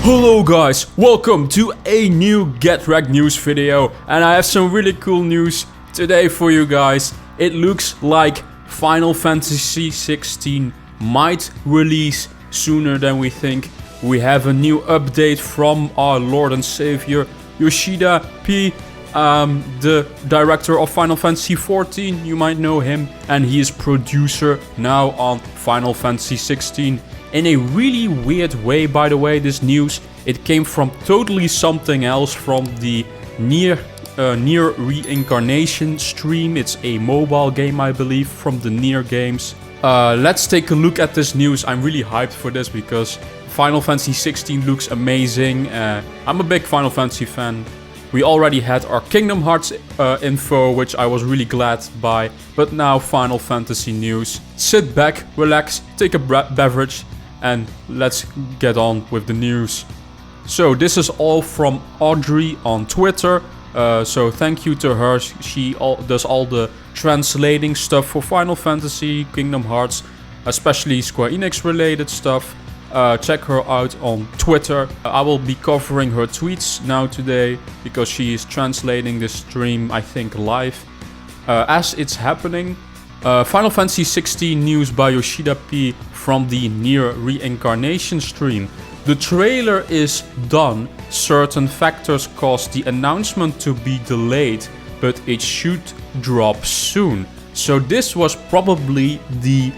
Hello guys, welcome to a new Get Rekt news video, and I have some really cool news today for you guys. It looks like Final Fantasy 16 might release sooner than we think. We have a new update from our Lord and Savior Yoshida P, the director of Final Fantasy 14, you might know him, and he is producer now on Final Fantasy 16. In a really weird way, by the way, this news, it came from totally something else, from the Nier Reincarnation stream. It's a mobile game, I believe, from the Nier games. Let's take a look at this news. I'm really hyped for this because Final Fantasy 16 looks amazing. I'm a big Final Fantasy fan. We already had our Kingdom Hearts info, which I was really glad by. But now Final Fantasy news. Sit back, relax, take a beverage, and let's get on with the news. So this is all from Audrey on Twitter. So thank you to her. She does all the translating stuff for Final Fantasy, Kingdom Hearts, especially Square Enix related stuff. Check her out on Twitter. I will be covering her tweets now today because she is translating the stream, I think, live. As it's happening, Final Fantasy 16 news by Yoshida P from the Nier Reincarnation stream. The trailer is done. Certain factors caused the announcement to be delayed, but it should drop soon. So this was probably the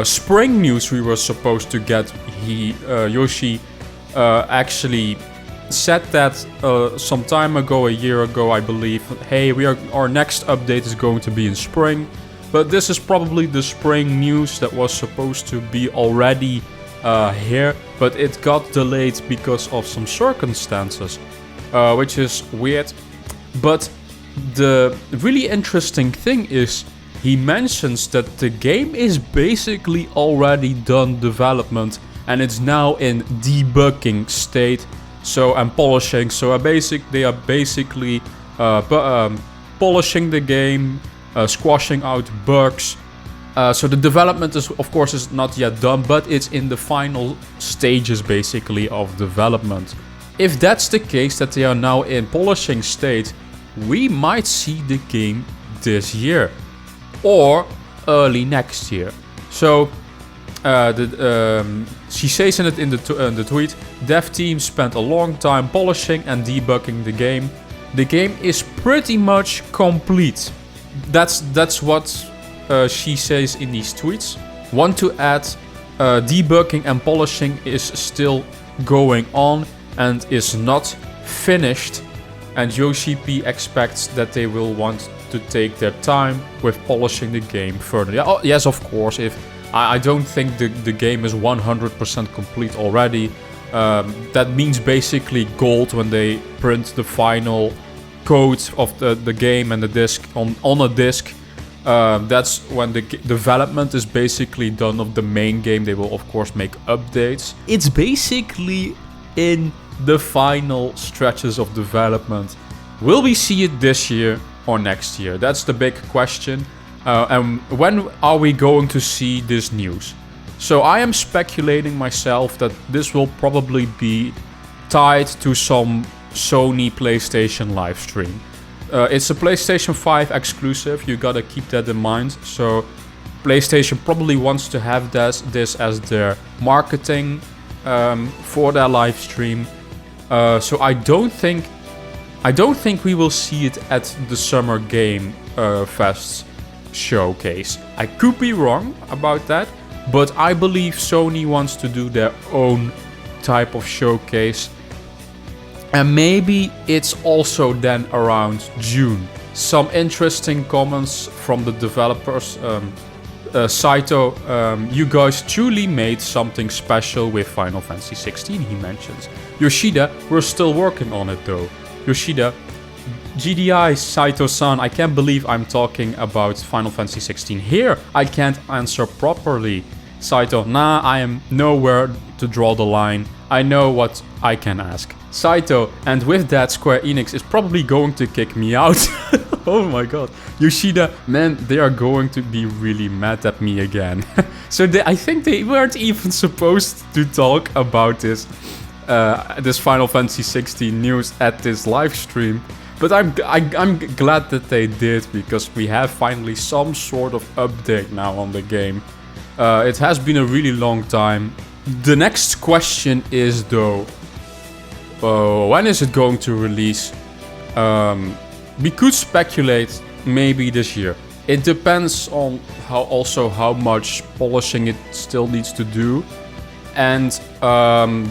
spring news we were supposed to get. Yoshi actually said that some time ago, a year ago, I believe. Hey, our next update is going to be in spring. But this is probably the spring news that was supposed to be already here, but it got delayed because of some circumstances, which is weird. But the really interesting thing is he mentions that the game is basically already done development and it's now in debugging state, and polishing. So they are basically polishing the game, squashing out bugs. So the development is, of course, not yet done, but it's in the final stages basically of development. If that's the case, that they are now in polishing state, we might see the game this year or early next year. So she says in the tweet, dev team spent a long time polishing and debugging the game. The game is pretty much complete. That's what she says in these tweets. Want to add, debugging and polishing is still going on and is not finished, and Yoshi P expects that they will want to take their time with polishing the game further. Yeah, yes, of course. If I don't think the game is 100% complete already. That means basically gold when they print the final code of the game and the disc on a disc. That's when the development is basically done of the main game. They will of course make updates. It's basically in the final stretches of development. Will we see it this year or next year? That's the big question. And when are we going to see this news? So I am speculating myself that this will probably be tied to some Sony PlayStation live stream. It's a PlayStation 5 exclusive, you gotta keep that in mind. So PlayStation probably wants to have this as their marketing for their live stream. So I don't think we will see it at the Summer Game Fest showcase. I could be wrong about that, but I believe Sony wants to do their own type of showcase. And maybe it's also then around June. Some interesting comments from the developers. Saito, you guys truly made something special with Final Fantasy 16, he mentions. Yoshida, we're still working on it though. Yoshida, GDI, Saito-san, I can't believe I'm talking about Final Fantasy 16 here. I can't answer properly. Saito, nah, I am nowhere to draw the line. I know what I can ask. Saito, and with that, Square Enix is probably going to kick me out. Oh my god. Yoshida, man, they are going to be really mad at me again. So I think they weren't even supposed to talk about this Final Fantasy 16 news at this live stream. But I'm glad that they did, because we have finally some sort of update now on the game. It has been a really long time. The next question is though, when is it going to release? We could speculate maybe this year. It depends on how much polishing it still needs to do, and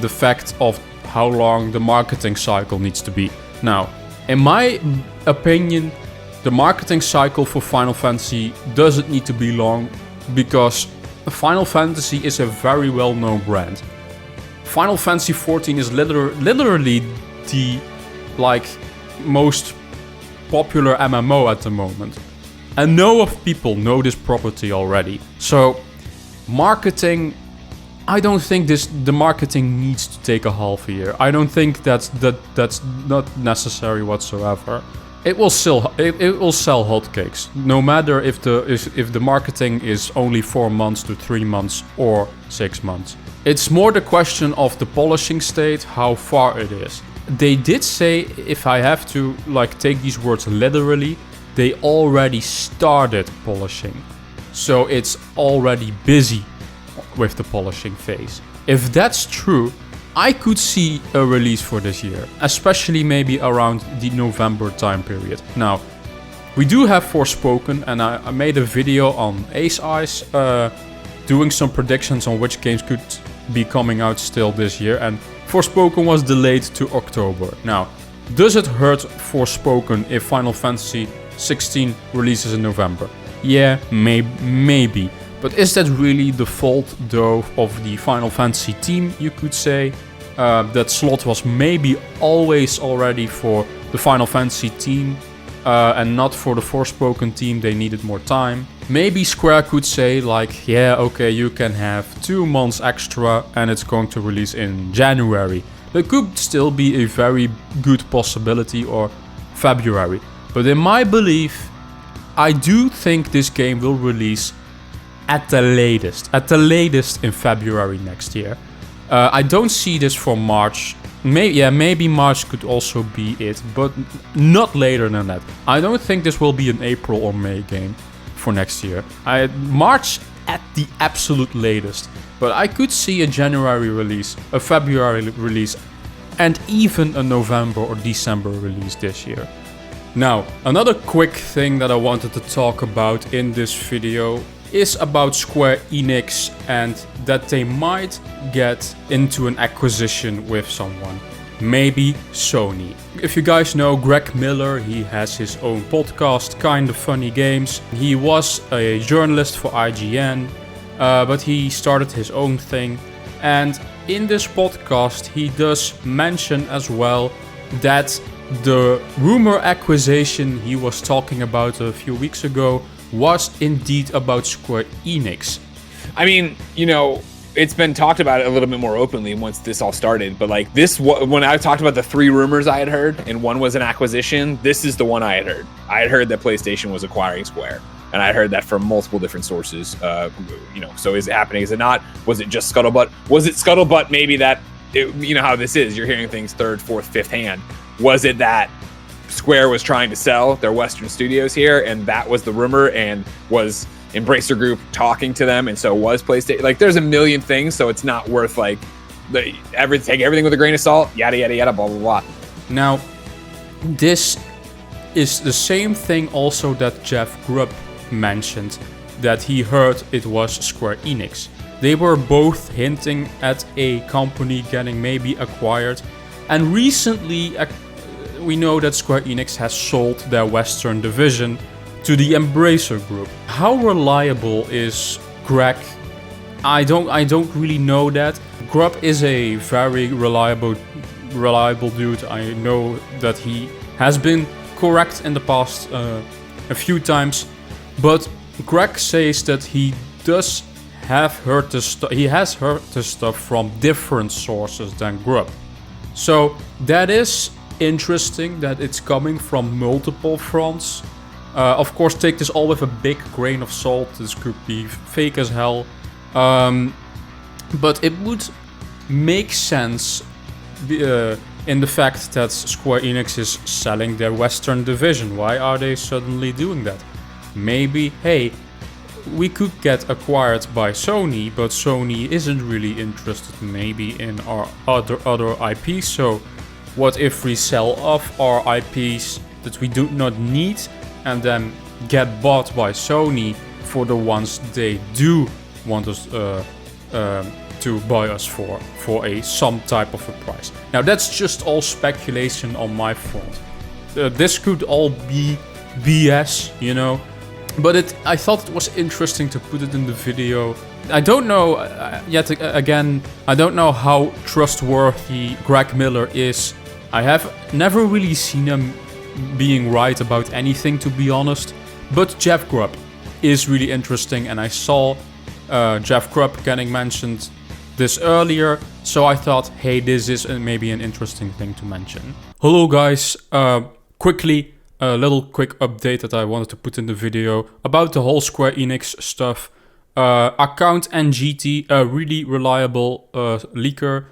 the fact of how long the marketing cycle needs to be. Now, in my opinion, the marketing cycle for Final Fantasy doesn't need to be long, because Final Fantasy is a very well-known brand. Final Fantasy 14 is literally the most popular MMO at the moment. And people know this property already. So marketing, I don't think the marketing needs to take a half a year. I don't think that's not necessary whatsoever. It will sell hotcakes, no matter if the marketing is only 4 months to 3 months or 6 months. It's more the question of the polishing state, how far it is. They did say, if I have to take these words literally, they already started polishing. So it's already busy with the polishing phase. If that's true, I could see a release for this year, especially maybe around the November time period. Now, we do have Forspoken, and I made a video on Ace Eyes, doing some predictions on which games could be coming out still this year, and Forspoken was delayed to October. Now, does it hurt Forspoken if Final Fantasy 16 releases in November? Yeah, maybe. But is that really the fault, though, of the Final Fantasy team, you could say? That slot was maybe always already for the Final Fantasy team, and not for the Forspoken team. They needed more time. Maybe Square could say, yeah, okay, you can have 2 months extra and it's going to release in January. That could still be a very good possibility, or February. But in my belief, I do think this game will release at the latest in February next year. I don't see this for March. Maybe March could also be it, but not later than that. I don't think this will be an April or May game for next year. March at the absolute latest. But I could see a January release, a February release, and even a November or December release this year. Now, another quick thing that I wanted to talk about in this video is about Square Enix, and that they might get into an acquisition with someone. Maybe Sony. If you guys know Greg Miller, he has his own podcast, Kinda Funny Games. He was a journalist for IGN, but he started his own thing. And in this podcast, he does mention as well that the rumor acquisition he was talking about a few weeks ago was indeed about Square Enix. I mean, it's been talked about a little bit more openly once this all started, but when I talked about the 3 rumors I had heard, and one was an acquisition, this is the one I had heard. I had heard that PlayStation was acquiring Square, and I heard that from multiple different sources. So is it happening? Is it not? Was it just scuttlebutt? Was it scuttlebutt maybe that, you know how this is, you're hearing things third, fourth, fifth hand. Was it that Square was trying to sell their Western studios here, and that was the rumor, and was Embracer Group talking to them, and so was PlayStation? There's a million things, so it's not worth take everything with a grain of salt, yada yada yada, blah blah blah. Now, this is the same thing also that Jeff Grubb mentioned, that he heard it was Square Enix. They were both hinting at a company getting maybe acquired, and recently we know that Square Enix has sold their Western division to the Embracer Group. How reliable is Greg? I don't really know that. Grubb is a very reliable dude. I know that he has been correct in the past a few times, but Greg says that he has heard the stuff from different sources than Grubb. So that is interesting that it's coming from multiple fronts. Of course, take this all with a big grain of salt. This could be fake as hell. But it would make sense in the fact that Square Enix is selling their Western division. Why are they suddenly doing that? Maybe, hey, we could get acquired by Sony, but Sony isn't really interested maybe in our other IPs. So what if we sell off our IPs that we do not need and then get bought by Sony for the ones they do want us to buy us for some type of a price. Now that's just all speculation on my front. This could all be BS, you know. But I thought it was interesting to put it in the video. I don't know, I don't know how trustworthy Greg Miller is. I have never really seen him being right about anything, to be honest. But Jeff Grubb is really interesting, and I saw Jeff Grubb getting mentioned this earlier, so I thought, hey, this is maybe an interesting thing to mention. Hello guys, quickly, a little quick update that I wanted to put in the video about the whole Square Enix stuff. Account NGT, a really reliable leaker,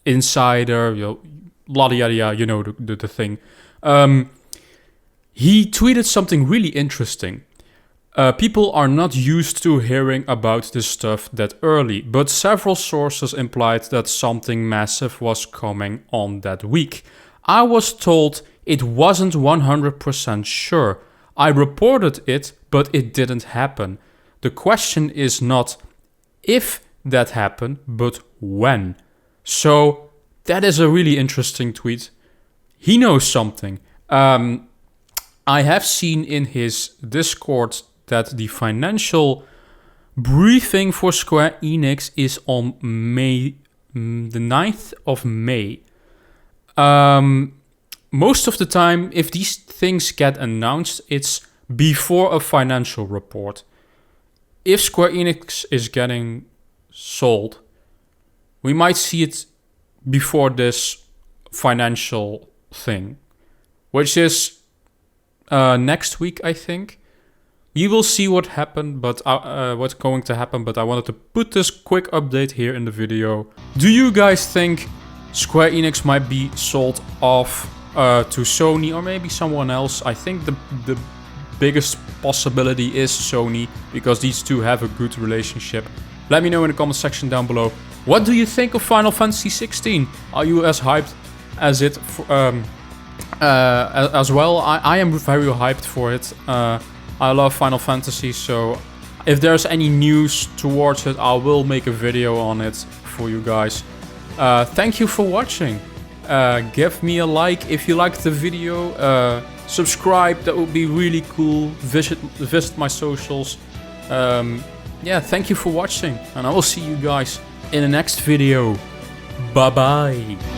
insider, yada yada yada, you know the thing. He tweeted something really interesting. People are not used to hearing about this stuff that early, but several sources implied that something massive was coming on that week. I was told it wasn't 100% sure. I reported it, but it didn't happen. The question is not if that happened, but when. So that is a really interesting tweet. He knows something. I have seen in his Discord that the financial briefing for Square Enix is on May, the 9th of May. Most of the time, if these things get announced, it's before a financial report. If Square Enix is getting sold, we might see it before this financial thing, which is next week, I think. We will see what happened, but what's going to happen. But I wanted to put this quick update here in the video. Do you guys think Square Enix might be sold off to Sony or maybe someone else? I think the biggest possibility is Sony, because these two have a good relationship. Let me know in the comment section down below. What do you think of Final Fantasy 16? Are you as hyped as it as well? I am very hyped for it. I love Final Fantasy, so if there's any news towards it, I will make a video on it for you guys. Thank you for watching. Give me a like if you liked the video. Subscribe, that would be really cool. Visit my socials. Yeah, thank you for watching, and I will see you guys in the next video. Bye bye.